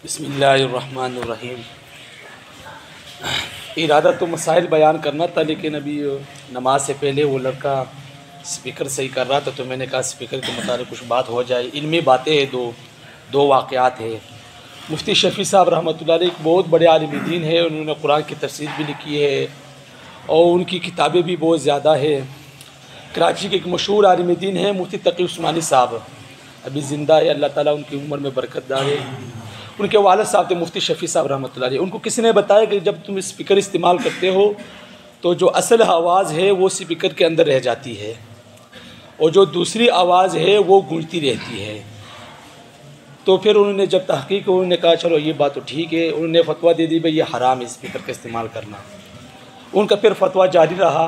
बिस्मिल्लाहिर्रहमानिर्रहीम। इरादा तो मसाइल बयान करना था, लेकिन अभी नमाज से पहले वो लड़का स्पीकर सही कर रहा था, तो मैंने कहा स्पीकर के मुताबिक कुछ बात हो जाए। इल्मी बातें हैं, दो वाक़यात है। मुफ्ती शफ़ी साहब रहमतुल्लाह अलैह एक बहुत बड़े आलिम दीन है। उन्होंने कुरान की तफसीर भी लिखी है और उनकी किताबें भी बहुत ज़्यादा है। कराची के एक मशहूर आलिम दीन है मुफ्ती तकी उस्मानी साहब, अभी ज़िंदा है, अल्लाह ताला उनकी उम्र में बरकत डाले। उनके वालिद साहब थे मुफ्ती शफ़ी साहब रहमतुल्लाह अलैह। उनको किसी ने बताया कि जब तुम स्पीकर इस्तेमाल करते हो तो जो असल आवाज़ है वो स्पीकर के अंदर रह जाती है और जो दूसरी आवाज़ है वो गूंजती रहती है। तो फिर उन्होंने जब तहकीक, उन्होंने कहा चलो ये बात तो ठीक है। उन्होंने फतवा दे दी भाई ये हराम है स्पीकर का इस्तेमाल करना। उनका फिर फतवा जारी रहा।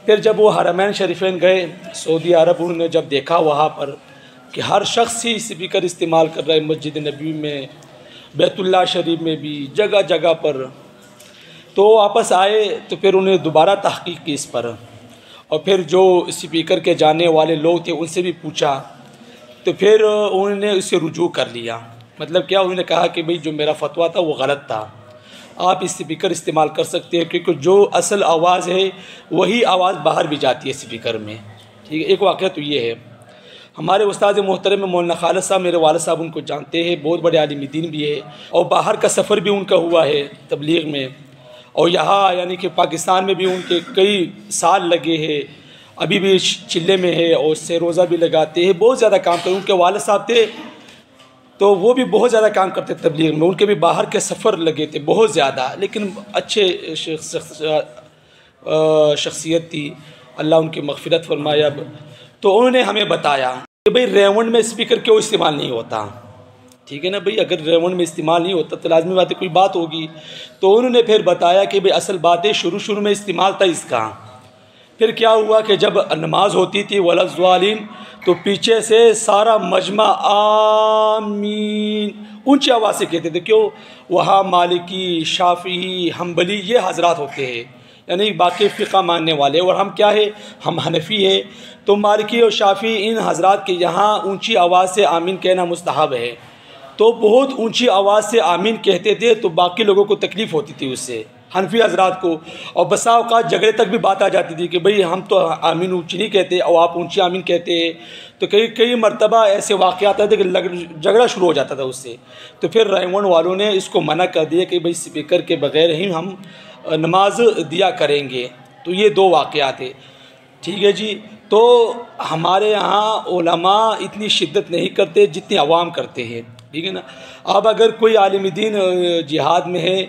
फिर जब वो हरमैन शरीफैन गए सऊदी अरब, उन्होंने जब देखा वहाँ पर कि हर शख्स ही स्पीकर इस्तेमाल कर रहा है, मस्जिद नबी में, बैतुल्लाह शरीफ में भी, जगह जगह पर, तो वापस आए। तो फिर उन्हें दोबारा तहकीक की इस पर, और फिर जो स्पीकर के जाने वाले लोग थे उनसे भी पूछा, तो फिर उन्होंने उसे रुजू कर लिया। मतलब क्या, उन्होंने कहा कि भाई जो मेरा फतवा था वो गलत था, आप स्पीकर इस्तेमाल कर सकते हैं, क्योंकि जो असल आवाज़ है वही आवाज़ बाहर भी जाती है स्पीकर में। ठीक है, एक वाक़या तो ये है। हमारे उस्ताद मोहतरम मौलाना खालिद साहब, मेरे वालिद साहब उनको जानते हैं, बहुत बड़े आलिम दीन भी है और बाहर का सफ़र भी उनका हुआ है तबलीग में, और यहाँ यानी कि पाकिस्तान में भी उनके कई साल लगे हैं। अभी भी चिल्ले में है और उससे रोज़ा भी लगाते हैं, बहुत ज़्यादा काम करते। उनके वालिद साहब थे तो वो भी बहुत ज़्यादा काम करते तबलीग में, उनके भी बाहर के सफ़र लगे थे बहुत ज़्यादा, लेकिन अच्छे शख्सियत थी, अल्लाह उनकी मग़फ़िरत फरमाए। अब तो उन्होंने हमें बताया कि भाई रेवंड में स्पीकर क्यों इस्तेमाल नहीं होता। ठीक है ना भाई, अगर रेवंड में इस्तेमाल नहीं होता तो लाजमी बात है कोई बात होगी। तो उन्होंने फिर बताया कि भाई असल बात है शुरू में इस्तेमाल था इसका। फिर क्या हुआ कि जब नमाज होती थी वलज़्ज़ालिन, तो पीछे से सारा मजमा आमीन ऊंची आवाज़ से कहते थे। क्यों? वहाँ मालिकी, शाफ़ी, हम्बली ये हजरात होते हैं, यानी बाकी फ़िक़ा मानने वाले, और हम क्या है, हम हनफ़ी है। तो मालिकी और शाफ़ी इन हजरात के यहाँ ऊंची आवाज़ से आमीन कहना मुस्तहब है। तो बहुत ऊंची आवाज़ से आमीन कहते थे तो बाकी लोगों को तकलीफ़ होती थी उससे, हनफी हजरात को, और बसा औक़ात झगड़े तक भी बात आ जाती थी कि भाई हम तो आमीन ऊंची नहीं कहते और आप ऊंची आमीन कहते हैं। तो कई मरतबा ऐसे वाक़यात आते थे कि झगड़ा शुरू हो जाता था उससे। तो फिर रेवंड वालों ने इसको मना कर दिया कि भाई स्पीकर के बग़ैर ही हम नमाज दिया करेंगे। तो ये दो वाक़यात है। ठीक है जी। तो हमारे यहाँ उलमा इतनी शिद्दत नहीं करते जितनी अवाम करते हैं। ठीक है ना। अब अगर कोई आलिम दीन जिहाद में है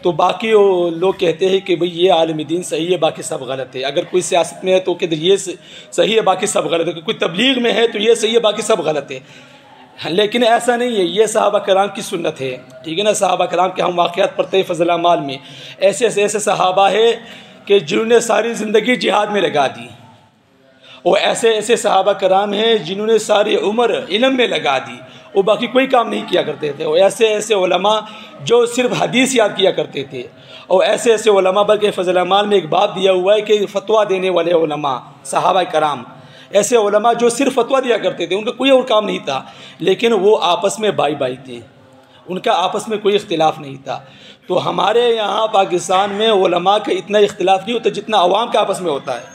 तो बाकी लोग कहते हैं कि भाई ये आलिम दीन सही है बाकी सब गलत है। अगर कोई सियासत में है तो कहते ये सही है बाकी सब गलत है। कोई तबलीग में है तो ये सही है बाकी सब गलत है। लेकिन ऐसा नहीं है, ये सहाबा कराम की सुन्नत है। ठीक है ना। सहाबा कराम के हम वाक़यात पढ़ते हैं फ़ज़ल अमाल में, ऐसे सहाबा है कि जिन्होंने सारी ज़िंदगी जिहाद में लगा दी, और ऐसे सहाबा कराम हैं जिन्होंने सारी उम्र इल्म में लगा दी और बाकी कोई काम नहीं किया करते थे। और ऐसे उलमा जो सिर्फ हदीस याद किया करते थे, और ऐसे उलमा, बल्कि फ़ज़ल अमाल में एक बाब दिया हुआ है कि फ़तवा देने वाले उलमा सहाबा कराम, ऐसे उलमा जो सिर्फ फतवा दिया करते थे, उनका कोई और काम नहीं था, लेकिन वो आपस में भाई थे, उनका आपस में कोई इख्तिलाफ़ नहीं था। तो हमारे यहाँ पाकिस्तान में उलमा का इतना इख्तिलाफ़ नहीं होता जितना अवाम के आपस में होता है।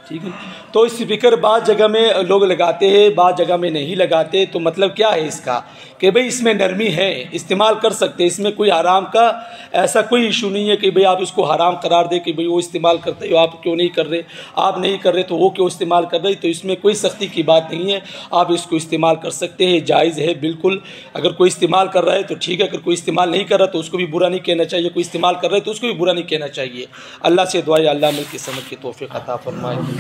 ठीक है। तो स्पीकर बाद जगह में लोग लगाते हैं, बाद जगह में नहीं लगाते। तो मतलब क्या है इसका कि भाई इसमें नरमी है, इस्तेमाल कर सकते हैं, इसमें कोई हराम का ऐसा कोई इशू नहीं है कि भाई आप इसको हराम करार दे कि भाई वो इस्तेमाल करते हो आप क्यों नहीं कर रहे, आप नहीं कर रहे तो वो क्यों इस्तेमाल कर रहे। तो इसमें कोई सख्ती की बात नहीं है, आप इसको इस्तेमाल कर सकते हैं, जायज़ है बिल्कुल। अगर कोई इस्तेमाल कर रहा है तो ठीक है, अगर कोई इस्तेमाल नहीं कर रहा तो उसको भी बुरा नहीं कहना चाहिए, कोई इस्तेमाल कर रहा है तो उसको भी बुरा नहीं कहना चाहिए। अल्लाह से दुआ है अल्लाह मिल की समझ की तौफ़ीक़ अता फरमाए।